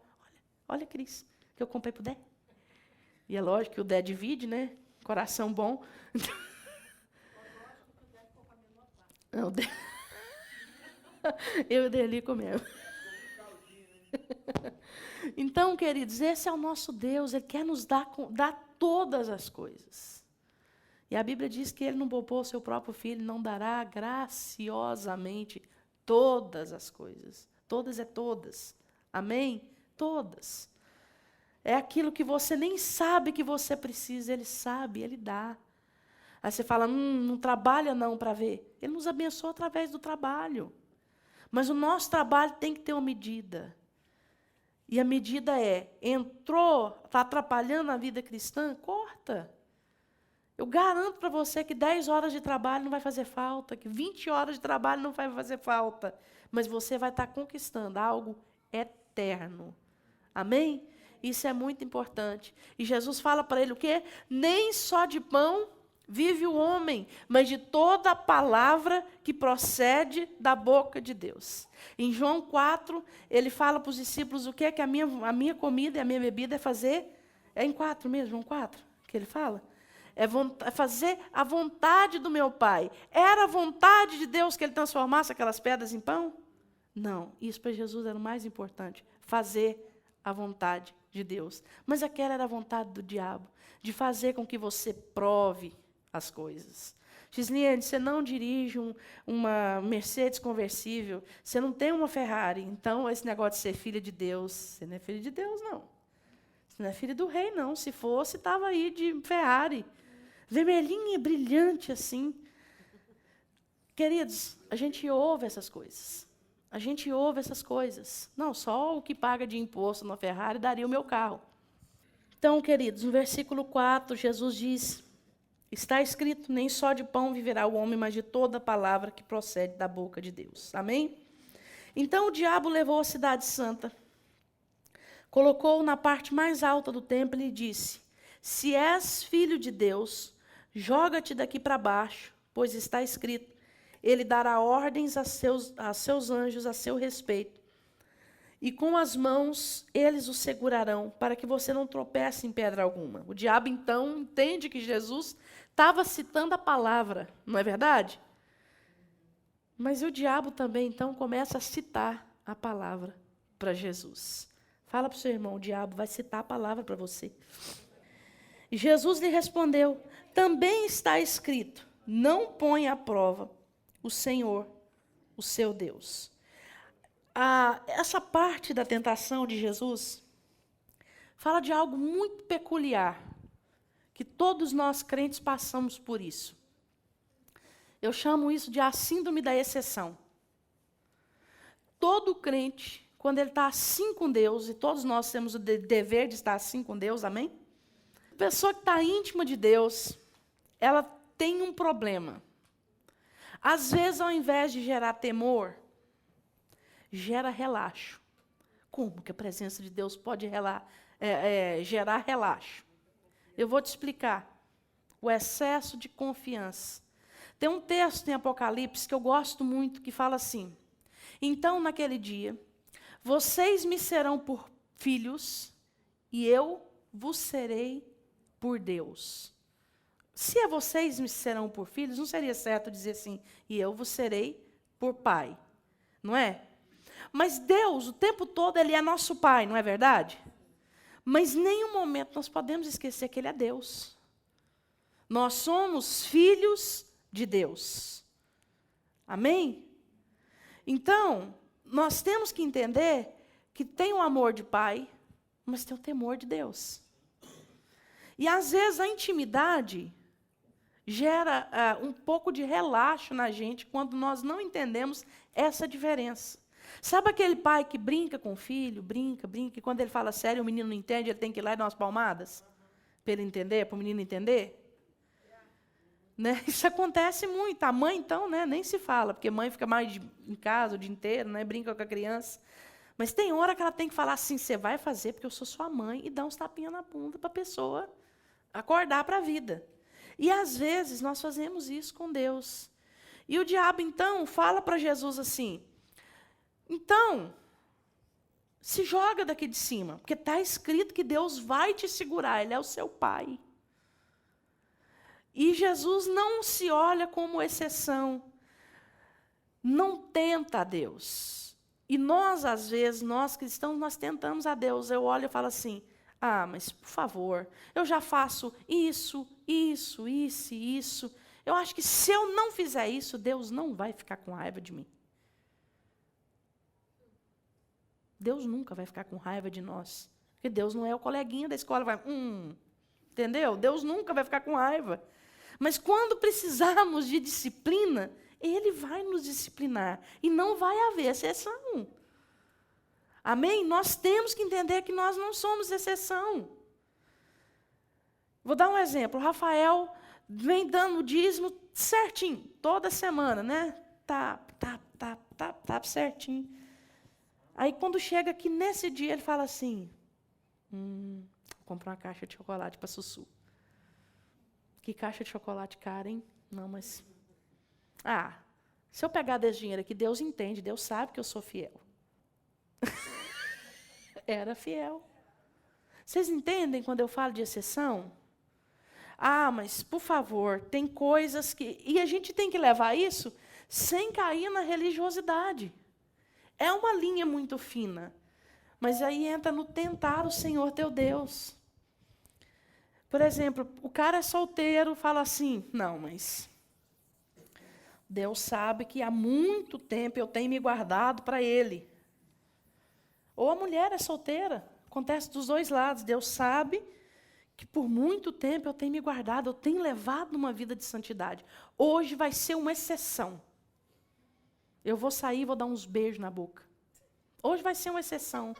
Olha, Cris, que eu comprei para o Dé. E é lógico que o Dé divide, né? Coração bom. Não, eu e o Deli comemos. Então, queridos, esse é o nosso Deus. Ele quer nos dar todas as coisas. E a Bíblia diz que ele não poupou o seu próprio filho, não dará graciosamente todas as coisas. Todas é todas. Amém? Todas. É aquilo que você nem sabe que você precisa, ele sabe, ele dá. Aí você fala, não trabalha não para ver. Ele nos abençoa através do trabalho. Mas o nosso trabalho tem que ter uma medida. E a medida entrou, está atrapalhando a vida cristã, corta. Eu garanto para você que 10 horas de trabalho não vai fazer falta, que 20 horas de trabalho não vai fazer falta. Mas você vai estar conquistando algo eterno. Amém? Isso é muito importante. E Jesus fala para ele o quê? Nem só de pão vive o homem, mas de toda a palavra que procede da boca de Deus. Em João 4, ele fala para os discípulos o quê? Que a minha comida e a minha bebida é fazer... É em 4 mesmo, João 4, que ele fala? É fazer a vontade do meu Pai. Era a vontade de Deus que ele transformasse aquelas pedras em pão? Não, isso para Jesus era o mais importante. Fazer a vontade de Deus. Mas aquela era a vontade do diabo, de fazer com que você prove as coisas. Gisliane, você não dirige uma Mercedes conversível, você não tem uma Ferrari, então esse negócio de ser filha de Deus, você não é filha de Deus, não. Você não é filha do rei, não. Se fosse, estava aí de Ferrari. Vermelhinha, brilhante assim. Queridos, a gente ouve essas coisas. A gente ouve essas coisas. Não, só o que paga de imposto na Ferrari daria o meu carro. Então, queridos, no versículo 4, Jesus diz, está escrito, nem só de pão viverá o homem, mas de toda palavra que procede da boca de Deus. Amém? Então, o diabo levou a cidade santa, colocou-o na parte mais alta do templo e disse, se és filho de Deus, joga-te daqui para baixo, pois está escrito, ele dará ordens a seus anjos a seu respeito, e com as mãos eles o segurarão, para que você não tropece em pedra alguma. O diabo, então, entende que Jesus estava citando a palavra, não é verdade? Mas o diabo também, então, começa a citar a palavra para Jesus. Fala para o seu irmão, o diabo vai citar a palavra para você. E Jesus lhe respondeu, também está escrito, não ponha à prova o Senhor, o seu Deus. Essa parte da tentação de Jesus fala de algo muito peculiar, que todos nós crentes passamos por isso. Eu chamo isso de a síndrome da exceção. Todo crente, quando ele está assim com Deus, e todos nós temos o dever de estar assim com Deus, amém? A pessoa que está íntima de Deus, ela tem um problema. Às vezes, ao invés de gerar temor, gera relaxo. Como que a presença de Deus pode gerar relaxo? Eu vou te explicar. O excesso de confiança. Tem um texto em Apocalipse que eu gosto muito, que fala assim, então, naquele dia, vocês me serão por filhos, e eu vos serei por Deus. Se é vocês me serão por filhos, não seria certo dizer assim, e eu vos serei por pai. Não é? Mas Deus, o tempo todo, Ele é nosso Pai, não é verdade? Mas em nenhum momento nós podemos esquecer que Ele é Deus. Nós somos filhos de Deus. Amém? Então, nós temos que entender que tem o amor de Pai, mas tem o temor de Deus. E às vezes a intimidade gera um pouco de relaxo na gente quando nós não entendemos essa diferença. Sabe aquele pai que brinca com o filho, brinca, e quando ele fala sério, o menino não entende, ele tem que ir lá e dar umas palmadas? Para ele entender, para o menino entender? Né? Isso acontece muito. A mãe, então, né, nem se fala, porque a mãe fica mais em casa o dia inteiro, né, brinca com a criança. Mas tem hora que ela tem que falar assim, você vai fazer porque eu sou sua mãe, e dar uns tapinhas na bunda para a pessoa acordar para a vida. E, às vezes, nós fazemos isso com Deus. E o diabo, então, fala para Jesus assim, então, se joga daqui de cima, porque está escrito que Deus vai te segurar, Ele é o seu Pai. E Jesus não se olha como exceção, não tenta a Deus. E nós, às vezes, nós cristãos, nós tentamos a Deus. Eu olho e falo assim, mas, por favor, eu já faço isso. Eu acho que se eu não fizer isso, Deus não vai ficar com raiva de mim. Deus nunca vai ficar com raiva de nós. Porque Deus não é o coleguinha da escola, vai, entendeu? Deus nunca vai ficar com raiva. Mas quando precisarmos de disciplina, Ele vai nos disciplinar. E não vai haver exceção. Amém? Nós temos que entender que nós não somos exceção. Vou dar um exemplo. O Rafael vem dando o dízimo certinho, toda semana, né? Tá certinho. Aí, quando chega aqui nesse dia, ele fala assim, vou comprar uma caixa de chocolate para Sussu. Que caixa de chocolate cara, hein? Não, mas... se eu pegar desse dinheiro aqui, Deus entende, Deus sabe que eu sou fiel. Era fiel. Vocês entendem quando eu falo de exceção? Mas, por favor, tem coisas que... E a gente tem que levar isso sem cair na religiosidade. É uma linha muito fina. Mas aí entra no tentar o Senhor teu Deus. Por exemplo, o cara é solteiro, fala assim, não, mas Deus sabe que há muito tempo eu tenho me guardado para Ele. Ou a mulher é solteira, acontece dos dois lados. Deus sabe que por muito tempo eu tenho me guardado, eu tenho levado uma vida de santidade. Hoje vai ser uma exceção. Eu vou sair e vou dar uns beijos na boca. Hoje vai ser uma exceção.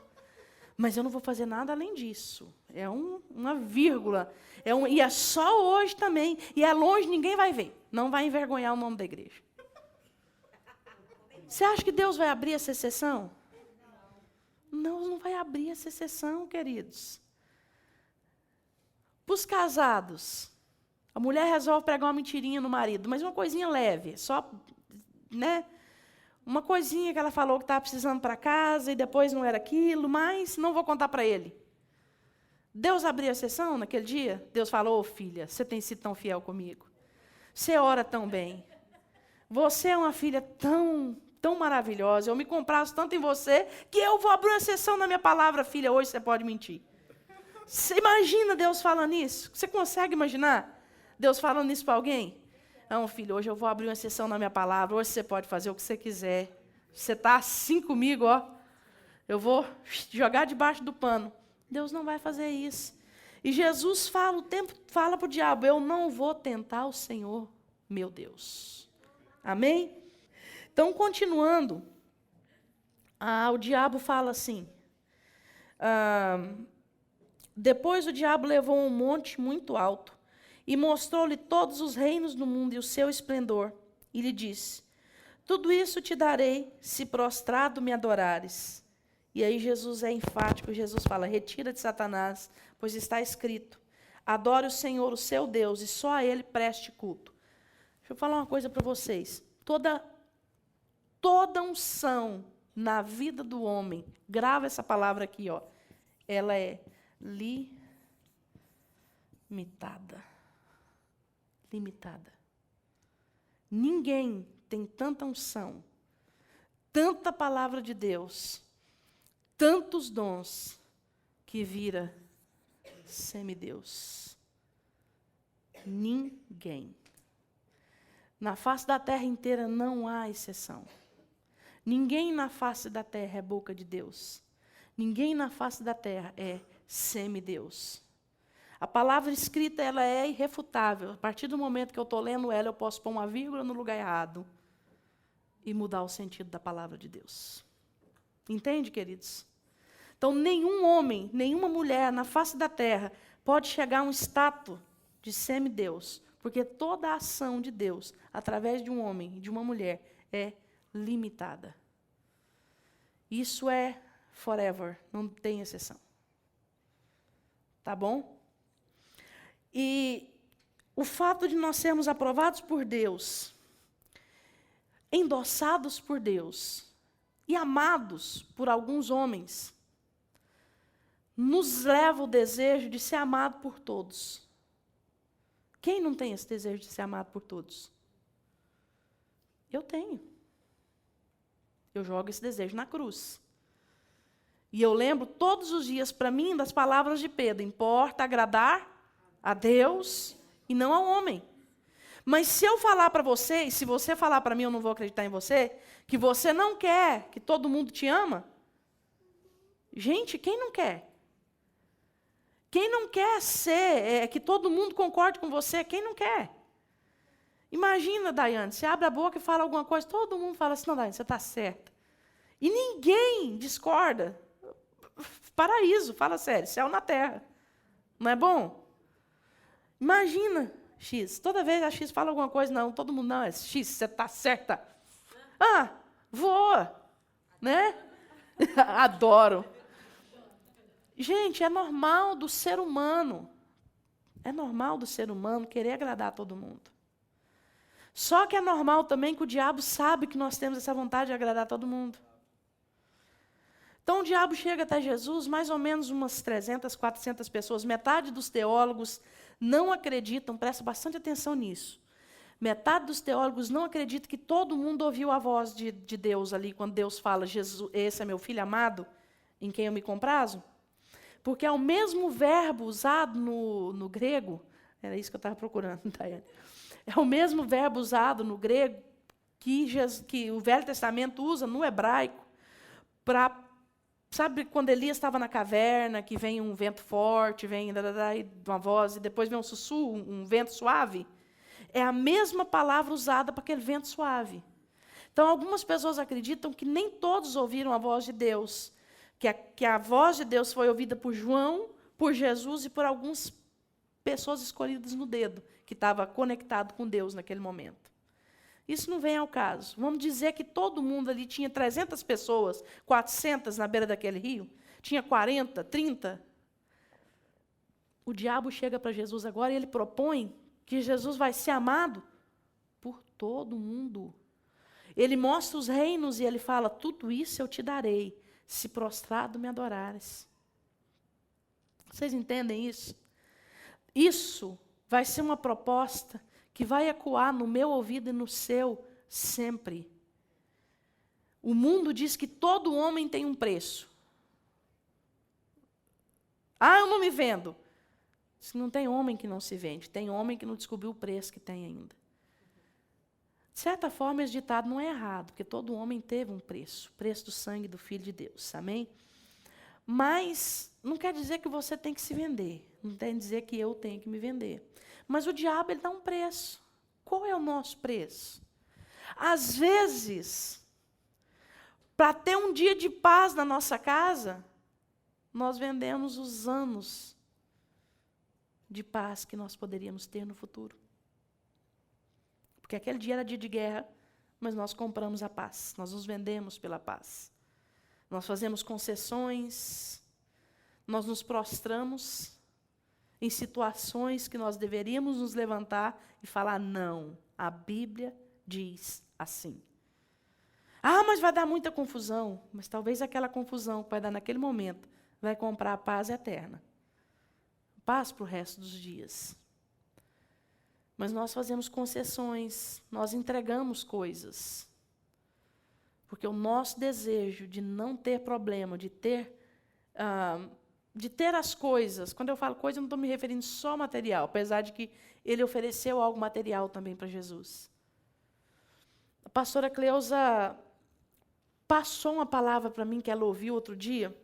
Mas eu não vou fazer nada além disso. É uma vírgula. E é só hoje também. E é longe, ninguém vai ver. Não vai envergonhar o nome da igreja. Você acha que Deus vai abrir essa exceção? Não vai abrir essa exceção, queridos. Para os casados, a mulher resolve pregar uma mentirinha no marido, mas uma coisinha leve, só, né? uma coisinha que ela falou que estava precisando para casa e depois não era aquilo, mas não vou contar para ele. Deus abriu a sessão naquele dia? Deus falou, filha, você tem sido tão fiel comigo. Você ora tão bem. Você é uma filha tão maravilhosa. Eu me comprazo tanto em você que eu vou abrir uma sessão na minha palavra, filha, hoje você pode mentir. Você imagina Deus falando isso? Você consegue imaginar Deus falando isso para alguém? Não, filho, hoje eu vou abrir uma sessão na minha palavra, hoje você pode fazer o que você quiser. Você está assim comigo, ó. Eu vou jogar debaixo do pano. Deus não vai fazer isso. E Jesus fala para o diabo, eu não vou tentar o Senhor, meu Deus. Amém? Então, continuando, o diabo fala assim, depois o diabo levou um monte muito alto e mostrou-lhe todos os reinos do mundo e o seu esplendor, e lhe disse, tudo isso te darei, se prostrado me adorares. E aí Jesus é enfático, Jesus fala, retira de Satanás, pois está escrito, adore o Senhor, o seu Deus, e só a Ele preste culto. Deixa eu falar uma coisa para vocês. Toda unção na vida do homem, grava essa palavra aqui, ó, ela é limitada. Limitada. Ninguém tem tanta unção, tanta palavra de Deus, tantos dons, que vira semideus. Ninguém. Na face da terra inteira não há exceção. Ninguém na face da terra é boca de Deus. Ninguém na face da terra é semideus. A palavra escrita ela é irrefutável. A partir do momento que eu estou lendo ela, eu posso pôr uma vírgula no lugar errado e mudar o sentido da palavra de Deus. Entende, queridos? Então, nenhum homem, nenhuma mulher na face da terra pode chegar a um status de semideus, porque toda a ação de Deus, através de um homem e de uma mulher, é limitada. Isso é forever, não tem exceção. Tá bom? E o fato de nós sermos aprovados por Deus, endossados por Deus e amados por alguns homens, nos leva o desejo de ser amado por todos. Quem não tem esse desejo de ser amado por todos? Eu tenho. Eu jogo esse desejo na cruz. E eu lembro todos os dias para mim das palavras de Pedro, importa agradar a Deus e não ao homem. Mas se eu falar para você, e se você falar para mim, eu não vou acreditar em você, que você não quer que todo mundo te ama, gente, quem não quer? Quem não quer que todo mundo concorde com você? Quem não quer? Imagina, Daiane, você abre a boca e fala alguma coisa, todo mundo fala assim, não, Daiane, você está certa. E ninguém discorda. Paraíso, fala sério, céu na terra. Não é bom? Imagina, X, toda vez a X fala alguma coisa, não, todo mundo, não, é X, você está certa. Voa, né? Adoro. Gente, é normal do ser humano. É normal do ser humano querer agradar a todo mundo. Só que é normal também que o diabo sabe que nós temos essa vontade de agradar a todo mundo. Então o diabo chega até Jesus, mais ou menos umas 300, 400 pessoas. Metade dos teólogos não acreditam, presta bastante atenção nisso. Metade dos teólogos não acredita que todo mundo ouviu a voz de Deus ali, quando Deus fala, Jesus, esse é meu filho amado, em quem eu me comprazo. Porque é o mesmo verbo usado no grego, era isso que eu estava procurando, Daiane. É o mesmo verbo usado no grego que o Velho Testamento usa no hebraico para, sabe, quando Elias estava na caverna, que vem um vento forte, vem uma voz, e depois vem um sussurro, um vento suave? É a mesma palavra usada para aquele vento suave. Então, algumas pessoas acreditam que nem todos ouviram a voz de Deus, que a voz de Deus foi ouvida por João, por Jesus e por algumas pessoas escolhidas no dedo, que estava conectado com Deus naquele momento. Isso não vem ao caso. Vamos dizer que todo mundo ali tinha 300 pessoas, 400 na beira daquele rio, tinha 40, 30. O diabo chega para Jesus agora e ele propõe que Jesus vai ser amado por todo mundo. Ele mostra os reinos e ele fala, tudo isso eu te darei, se prostrado me adorares. Vocês entendem isso? Isso vai ser uma proposta que vai ecoar no meu ouvido e no seu sempre. O mundo diz que todo homem tem um preço. Ah, eu não me vendo. Não tem homem que não se vende, tem homem que não descobriu o preço que tem ainda. De certa forma, esse ditado não é errado, porque todo homem teve um preço, o preço do sangue do Filho de Deus, amém? Mas não quer dizer que você tem que se vender, não quer dizer que eu tenho que me vender. Mas o diabo, ele dá um preço. Qual é o nosso preço? Às vezes, para ter um dia de paz na nossa casa, nós vendemos os anos de paz que nós poderíamos ter no futuro. Porque aquele dia era dia de guerra, mas nós compramos a paz, nós nos vendemos pela paz. Nós fazemos concessões, nós nos prostramos em situações que nós deveríamos nos levantar e falar, não, a Bíblia diz assim. Ah, mas vai dar muita confusão. Mas talvez aquela confusão que vai dar naquele momento vai comprar a paz eterna. Paz para o resto dos dias. Mas nós fazemos concessões, nós entregamos coisas. Porque o nosso desejo de não ter problema, de ter as coisas, quando eu falo coisa, eu não estou me referindo só ao material, apesar de que ele ofereceu algo material também para Jesus. A pastora Cleusa passou uma palavra para mim que ela ouviu outro dia,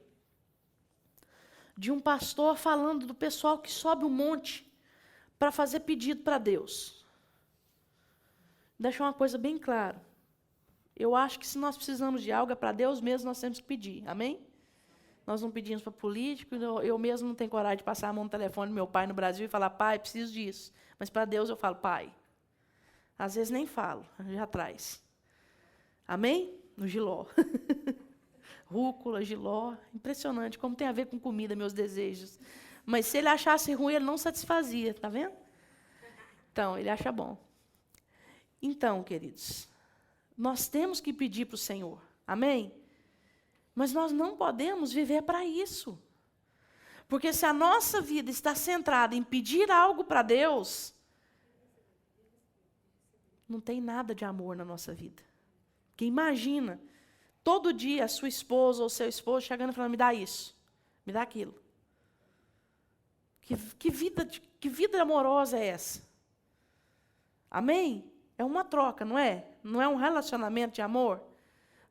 de um pastor falando do pessoal que sobe um monte para fazer pedido para Deus. Deixa uma coisa bem clara. Eu acho que se nós precisamos de algo, é para Deus mesmo nós temos que pedir. Amém? Nós não pedimos para político, eu mesmo não tenho coragem de passar a mão no telefone do meu pai no Brasil e falar, pai, preciso disso. Mas para Deus eu falo, pai. Às vezes nem falo, já traz. Amém? No Giló. Rúcula, Giló. Impressionante como tem a ver com comida, meus desejos. Mas se ele achasse ruim, ele não satisfazia, está vendo? Então, ele acha bom. Então, queridos, nós temos que pedir para o Senhor. Amém? Mas nós não podemos viver para isso. Porque se a nossa vida está centrada em pedir algo para Deus, não tem nada de amor na nossa vida. Porque imagina, todo dia a sua esposa ou seu esposo chegando e falando, me dá isso, me dá aquilo. Que vida amorosa é essa? Amém? É uma troca, não é? Não é um relacionamento de amor?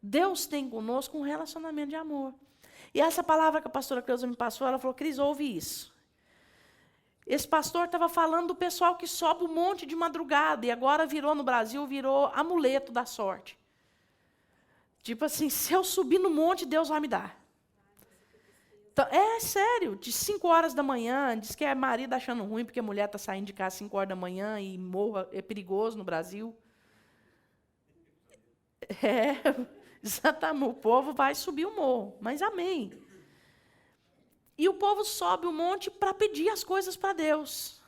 Deus tem conosco um relacionamento de amor. E essa palavra que a pastora Cleusa me passou, ela falou, Cris, ouve isso. Esse pastor estava falando do pessoal que sobe um monte de madrugada, e agora no Brasil, virou amuleto da sorte. Tipo assim, se eu subir no monte, Deus vai me dar. Então, é sério, de 5 horas da manhã, diz que é marido achando ruim, porque a mulher está saindo de casa às 5 horas da manhã e morra, é perigoso no Brasil. Exatamente, o povo vai subir o morro, mas amém. E o povo sobe o monte para pedir as coisas para Deus.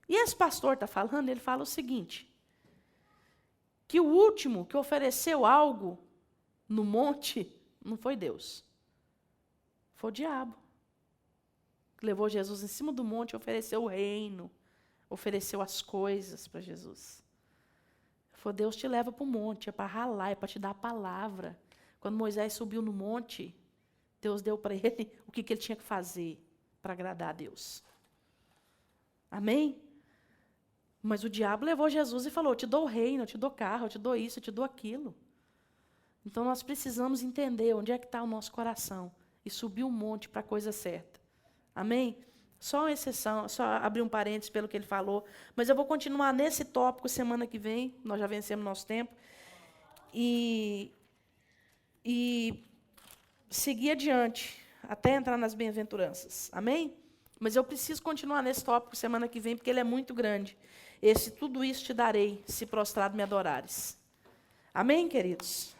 E esse pastor está falando, ele fala o seguinte, que o último que ofereceu algo no monte não foi Deus. Foi o diabo. Levou Jesus em cima do monte e ofereceu o reino, ofereceu as coisas para Jesus. Falou, Deus te leva para o monte, é para ralar, é para te dar a palavra. Quando Moisés subiu no monte, Deus deu para ele o que ele tinha que fazer para agradar a Deus. Amém? Mas o diabo levou Jesus e falou, eu te dou o reino, eu te dou carro, eu te dou isso, eu te dou aquilo. Então nós precisamos entender onde é que está o nosso coração e subir um monte para a coisa certa. Amém? Só uma exceção, só abrir um parênteses pelo que ele falou, mas eu vou continuar nesse tópico semana que vem, nós já vencemos nosso tempo, e seguir adiante, até entrar nas bem-aventuranças. Amém? Mas eu preciso continuar nesse tópico semana que vem, porque ele é muito grande. Tudo isso te darei, se prostrado me adorares. Amém, queridos?